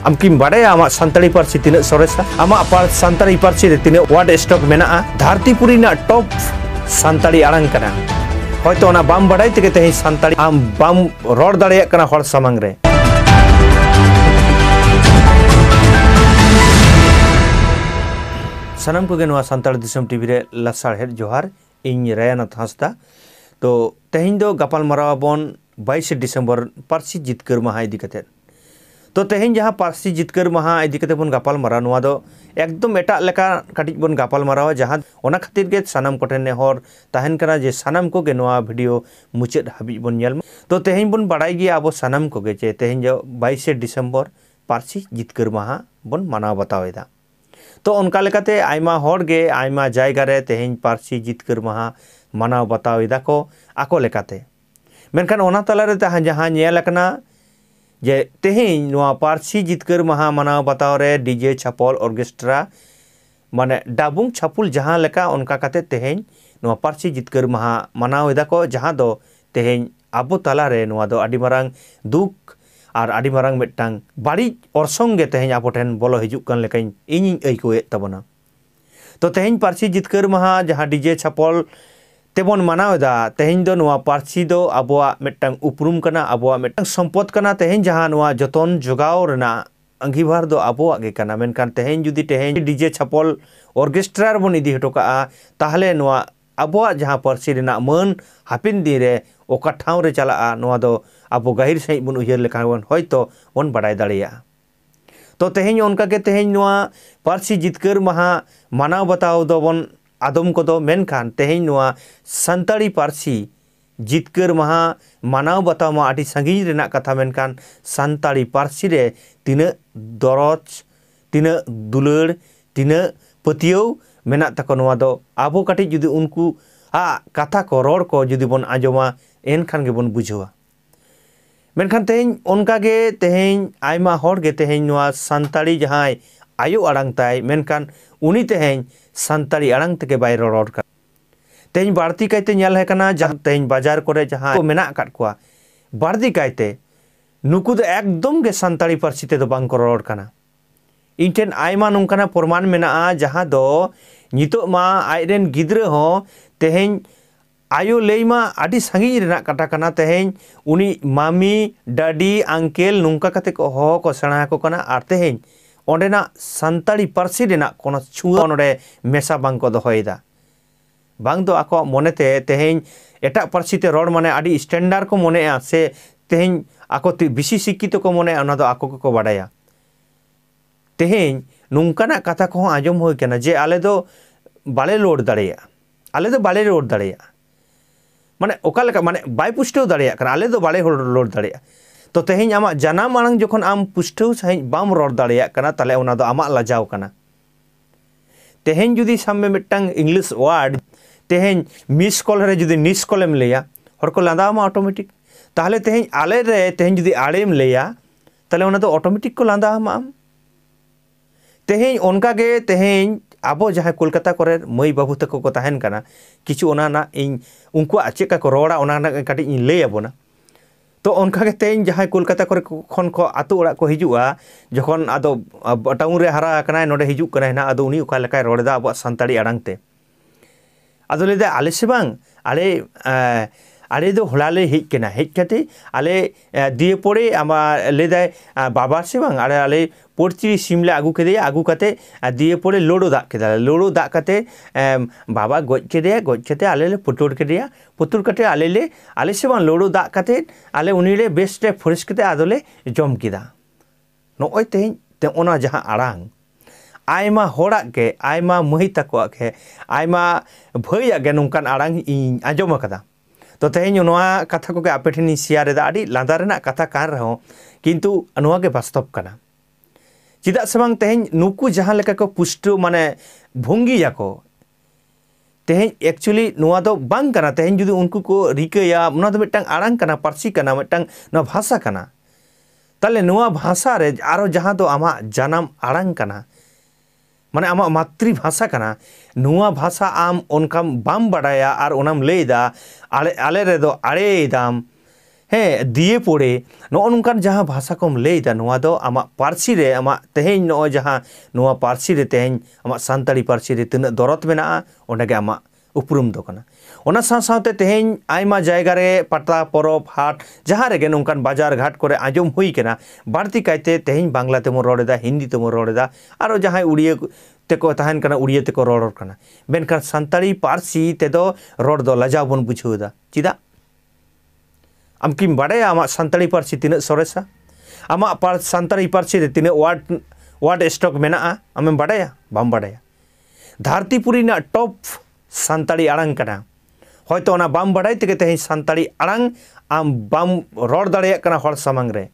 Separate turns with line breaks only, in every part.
am kim badaya ama santali parsi tina soresa ama santali parsi re tina word stock mena dharti puri na top santali arang kana hoyto ona bam badai tege tehin santali am bam ror dareyak kana hor samang re sanam ko genwa santal disam tv re lasar het johar ing Rayanath Hasda to tehin do gapal marabon 22 Disember parsi jitkar maha idi kate तो तेहें जहाँ पार्सी जितकर महा इदी कते बन गापाल मारा नुआ दो एकदम एटा लेका काटिज बन गापाल मारावा जहाँ ओना खातिर के सानाम कोठेन नेहर ताहेन कना जे सानाम को गे नुआ वीडियो मुचाद हाबि बन नेल तो तेहें बन बाडाय गिया आबो सानाम को गे जे तेहें जो 22 डिसेम्बर पार्सी जितकर महा बन मानाव बतावेदा तो उनका लेकाते आयमा हर गे आयमा जायगा रे तेहें पार्सी जितकर महा मानाव बतावेदा को आको लेकाते मेनखान ओना तलारे जहाँ नेल अकना जे तेहें नुआ पार्सी जितकर महा मानाव बताव रे डीजे छापल ऑर्केस्ट्रा माने डाबुंग छापुल जहाँ लेका उनका काते तेहें नुआ पार्सी जितकर महा मानाव एदा को जहाँ दो तेहें आबो तला रे नुआ दो आडी मारांग दुख और आडी मारांग मिट्टांग बाड़ी ऑर्सोंग गे तेहें आबो ठेन बोलो हिजुक कान लेका इᱧ अइकोए तबना तो तेहें पार्सी जितकर महा जहाँ डीजे छापल तेबन मानावेदा तेहें दो नुआ पार्सी दो आबोआ मिट्टांग उपरुम कना आबोआ मिट्टांग संपद कना तेहें जहाँ नुआ जतन जोगाव रेना अंगीभार दो आबोआ गे कना मेनखान तेहें जुदी तेहें डीजे छापल ऑर्केस्ट्रा बन इदी हटो का ताहले नुआ आबोआ जहाँ पार्सी रेना मन हापिन दिन रे ओका ठाव रे चला नुआ दो आबो गाहिर सही बन उयहर लेखा बन होयतो बन बाडाय दाड़ेया तो तेहें उनका के तेहें नुआ पार्सी जितकर महा मानाव बताव दो बन आदम को दो मेनखान तेहें नुआ संताड़ी पार्सी जितकर महा मानाव बताव मा आटी संगीज रेना कथा मेनखान संताड़ी पार्सी रे तिना दरज तिना दुलड़ तिना पतियव मेना तको नुआ दो आबो काटी जुदी उनको कथा को रोड को जुदी बन आजमा एनखान गे बन बुझवा मेनखान तेहें उनका गे तेहें आयमा हर गे तेहें नुआ संताड़ी जहां आयो आड़ांग ताय मेनखान उनी तेहें संताड़ी आड़ांग तके बाय रोड का तेहें बाड़ती कायते नेल है कना जहां तेहें बाजार करे जहां को मेना काट कोआ बाड़ती कायते नुकु दो एकदम गे संताड़ी पार्सी ते दो बांग को रोड कना इनटेन आयमा नोंकाना प्रमाण मेना जहां दो नितो मा आइरेन गिद्रे हो तेहें आयो लेमा आडी संगी रेना काटा कना तेहें उनी मामी डाडी अंकेल नोंका कते को हो को सेणा को कना आर तेहें ओंडेना संताड़ी पार्सी रेना कोनो छुआ नोडे मेसा बांग को दोहोयदा बांग दो आको मोनेते तेहें एटा पार्सी ते रोड माने आडी स्टैंडर्ड को मोने से तेहें आको बिसी शिक्षित को मोने ओना दो आको को बाडाया तेहें नोंकाना कथा को आजम होय केना जे आले दो बाले लोड दाड़ेया आले दो बाले लोड दाड़ेया माने ओका लेका माने बाय पुष्टो दाड़ेया कना आले दो बाले लोड दाड़ेया तो तेहें आमा जानाम आड़ांग जखन आम पुष्टो सही बाम रोड दाड़ेया कना ताले ओना दो आमा लाजाव कना तेहें जुदी सामने मिट्टांग इंग्लिश वर्ड तेहें मिस कॉल रे जुदी निस कॉलम लेया हर को लांदामा ऑटोमेटिक ताहले तेहें आले रे तेहें जुदी आड़ेम लेया ताले ओना दो ऑटोमेटिक को लांदामा तेहें उनका गे तेहें आबो जहाँ कोलकाता करे मई बाबू तक को तहन कना किछु ओना ना इन उनको चेका को रोड़ा ओना ना काटी इन ले आबोना तो उनका के तेहें जहाँ कोलकाता करे खन को आतु ओड़ा को हिजुआ जखन आदो टाउन रे हारा कना नोडे हिजुक कना ना आदो उनी ओका लेकाय रोड़दा आबो संताड़ी आड़ांग ते आदो लेदा आले से बांग आले दो हलाले हेज केना हेज काते आले दिए पड़े आमा लेदा बाबा से बांग आले पोर्ची सिमले आगू केदेया आगू काते दिए पड़े लोडो दा केदा लोडो दा काते बाबा गज केते आले ले पुटुर केदेया पुटुर काते आले से बांग लोडो दा काते आले उनीले बेस्ट फ्रेश केते आदोले जम केदा नोय तेहें ते ओना जहां आड़ांग आयमा होड़ा के आयमा मही तको के आयमा भैया गे नोंकान आड़ांग इन आजम कदा तो तेहें नोआ कथा को आपे ठेन शेयर एदा आडी लांदा रेना कथा कान रहो किंतु नोआ गे वास्तव कना चिदा से बांग तेहें नुकु जहां लेका को पुष्टो माने भंगी याको तेहें एक्चुअली नोआ दो बांग कना तेहें जुदी उनको को रिकया ओना दो मिट्टांग आड़ांग कना पार्सी कना मिट्टांग ना भाषा कना ताले नोआ भाषा रे आरो जहां दो आमा जानाम आड़ांग कना माने आमा मातृभाषा कना नुआ भाषा आम उनका बाम बाडाया और ओनाम लेदा आले रे दो आड़े दाम हे दिए पड़े नौकान जहाँ भाषा को लैदा आम पार्सी रे आम तेहें नो जहाँ नोआ पार्सी रे तेहें आम सानताड़ी पार्सी रे तीना दरद मेना ओंडे आम उपरुम दो कना ओना साथ तेहें आयमा जायगा रे पाता परब हाट जहाँ रेगे नौकान बाजार घाट करे आजम हुई केना बाड़ती कायते तेहें बांग्ला तेमो रड़ेदा हिंदी तेमो रड़ेदा आरो जहाँ उड़िया तेको तहन कना उड़िया तेको रड़ कना मेनखान सानताड़ी पार्सी तेदो रड़ दो लजाव बन बुझावदा चिदा आम किम बाड़ाया आमा सानताड़ी पार्सी तीना सरेसा आमा सानताड़ी पार्सी रे तीना वार्ड स्टॉक मेना आमें बाड़ाया बाम बाड़ाया धरतीपुरी ना टॉप सानताड़ी आड़ांग कना होयतो ओना बाम बाड़ाय तेगे तेहें सानताड़ी आड़ांग आम बाम रड़ दाड़ेया कना हर सामांग रे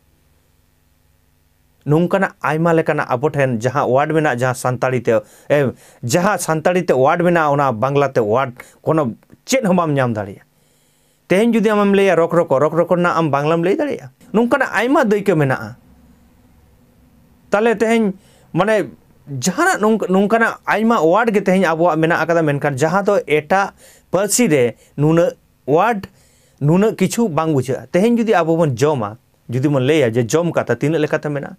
नौकाना आयमा लेकाना आबो ठेन जहाँ वार्ड मेना जहाँ सानताड़ी ते जहाँ सानताड़ी ते वार्ड मेना ओना बांग्ला ते वार्ड कोनो चेद हम बाम नाम दाड़ेया तेहें जुदी आम लैया रक रक ना आम बांग्लाम लैय दाड़ेया नौकाना आयमा दायित्व मेना ताले तेहें माने जहाँ नौकाना आयमा वार्ड के तेहें आबो मेना आकादा मेनखान जहाँ तो एटा पार्सी रे नुना वार्ड नुना किछु बांग बुझा तेहें जुदी आबो बन जमा जुदी मन लैया जे जम कथा तीना लेकाते मेना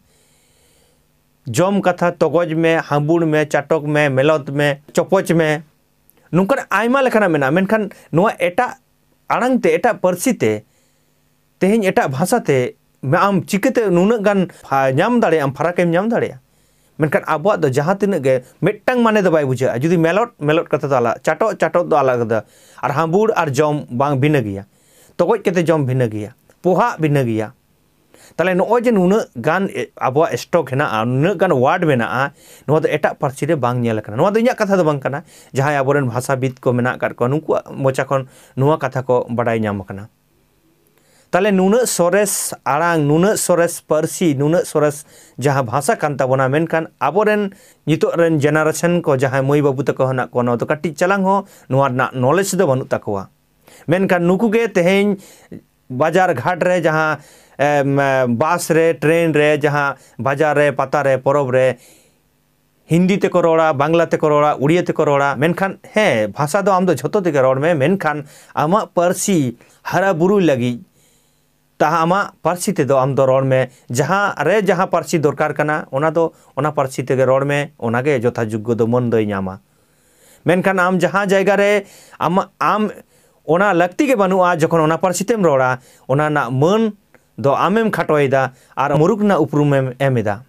जम कथा तगज में हाबुड़ में चाटक में मेलत में चपच में नौकान आयमा लेकाना मेना मेनखान नोआ एटा आड़ांग ते एटा पार्सी ते तेहें एटा भाषा ते आम चिकाते नुना गान नाम दाड़े आम फराकेम नाम दाड़ेया मेनखान आबो दो जहाँ तीना गे मिट्टांग माने दो बाय बुझा जुदी मेलट कथा दो आला चाटक दो आलादा और हाबुड़ और जम बांग भिन्न गिया तगज केते जम भिन्न गिया पोहा भिन्न गिया ताले नोय जे नुना गान आबो स्टॉक हेना नुना गान वार्ड मेना नो दो एटा पार्सी रे बांग नेल कना नो दो इᱧᱟᱜ कथा दो बांग कना जहाँ आबोरेन भाषाविद को मेना काट को नुकु मोचा खन नुआ कथा को बाडाय नाम कना ताले नुना सोरेस आड़ांग नुना सोरेस पार्सी नुना सोरेस जहाँ भाषा कान ताबोना मेनखान आबोरेन नितो रेन जेनारेशन को जहाँ मई बाबू तको हना को नो तो काटी चलांग हो नुआ ना नॉलेज दो बनु तकोवा मेनखान नुकु गे तेहें बाजार घाट रे जहाँ बास रे ट्रेन रे जहाँ बाजार रे पाता रे परब रे हिंदी तेको रोड़ा बांग्ला तेको रोड़ा उड़िया तेको रोड़ा मेनखान हे भाषा दो आम दो झोतो तेगे रोड़ में मेनखान आमा पार्सी हरा बुरु लगी ताहा आमा पार्सी ते दो आम दो रोड़ में जहाँ पार्सी दरकार कना ओना पार्सी तेगे रोड़ में ओनागे जोथा जुग्गो दो मन दो नामा मेनखान आम जहाँ जायगा रे आम ओना लगती के बनुआ जखन ओना पार्सी तेम रोड़ा ओना ना मन दो आमेम खाटोयदा और मुरुक ना उपरुमेम एमेदा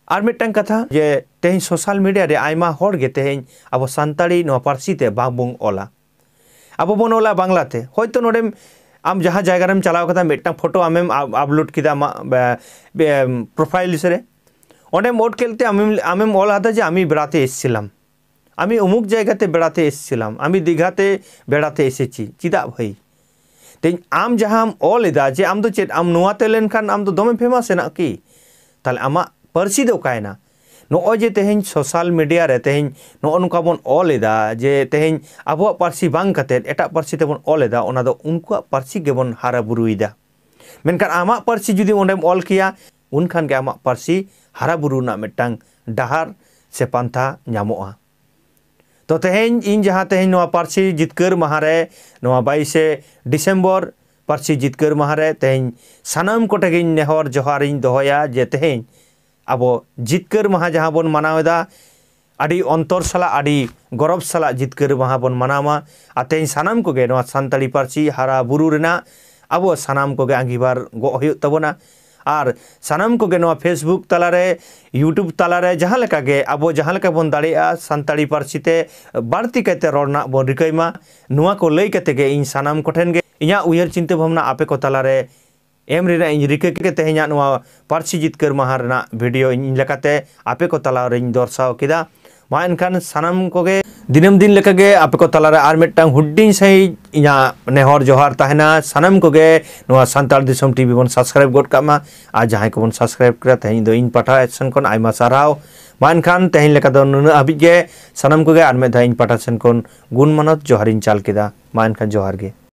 और मिट्टांग कथा जे तेहें सोशल मीडिया रे आयमा होड़ गे तेहें आबो सानताड़ी नो पार्सी ते बाबुंग ओला आबो बन ओला बांग्ला ते होयतो नोडेम आम जहाँ जायगा रेम चलाव कथा मिट्टांग फोटो आमेम अपलोड किदा प्रोफाइल से ओंडेम ओड केलते आमेम ओल हादा जे आमी बेड़ाते एसेछिलाम आमी अमुक जायगाते बेड़ाते एसेछिलाम आमी दीघाते बेड़ाते एसेछि चिदा भाई तेज आम जहाँ ऑल एदा जे आम दो चेद आम नुआते लेनखान आम दो दोमे फेमस हेना कि ताले आमा पार्सी दो कायना नो जे तेहें सोशल मीडिया रे तेहें नो नुका बन ऑल एदा जे तेहें आबो पार्सी बांग कते एटा पार्सी तेबन ऑल एदा ओना दो उनकुआ पार्सी गेबन हारा बुरुइदा मेनखान आमा पार्सी जुदी ओंडेम ऑल किया उनखान गे आमा पार्सी हारा बुरु ना मिट्टांग डाहार से पांथा ᱧᱟᱢᱚᱜᱼᱟ तो तेहें इन जहाँ तेहें नोआ पार्सी जितकर महारे नोआ 22 डिसेम्बर पार्सी जितकर महारे तेहें सानाम कोटेगिन नेहर जोहारिन दोहया जे तेहें आबो जितकर महा जहाँ बन मनावेदा आदि अंतर साला आदि गौरव साला जितकर महा बन मनामा आ तेहें सानाम कोगे नोआ सानताड़ी पार्सी हारा बुरु रेना आबो सानाम कोगे आंगिबार गो हुयुग ताबोना और सानाम कोगे नोआ फेसबुक तालारे यूट्यूब तालारे जहाँ लेका गे आबो जहाँ लेका बन दाड़ेया सानताड़ी पार्सी ते बाड़ती कायते रड़ना बन रिकायमा नुआ को लई कते गे इन सानाम कोठेन गे इᱧᱟᱜ उयहर चिंता भावना आपे को तालारे एम रेना इन रिका के तेहें नुआ पार्सी जितकर माहा रेना वीडियो इन लेकाते आपे को तालारे इन दर्शाव केदा मा एनखान सानाम कोगे दिनम दिन लेका गे आपे को तालारे आर मिट्टांग हुड्डिं सही इᱧᱟᱜ नेहर जोहार ताहेना सानाम कोगे नुआ सानताड़ दिसोम टीवी बन सब्सक्राइब गोड कामा आ जहां को बन सब्सक्राइब करा तेहें दो इन पाठा एसन कोन आयमा साराव मा एनखान तेहें लेका दो नुना हाबि गे सानाम कोगे आर मे धा इन पाठा सेन कोन गुण मानत जोहारिन चाल केदा मा एनखान जोहार गे।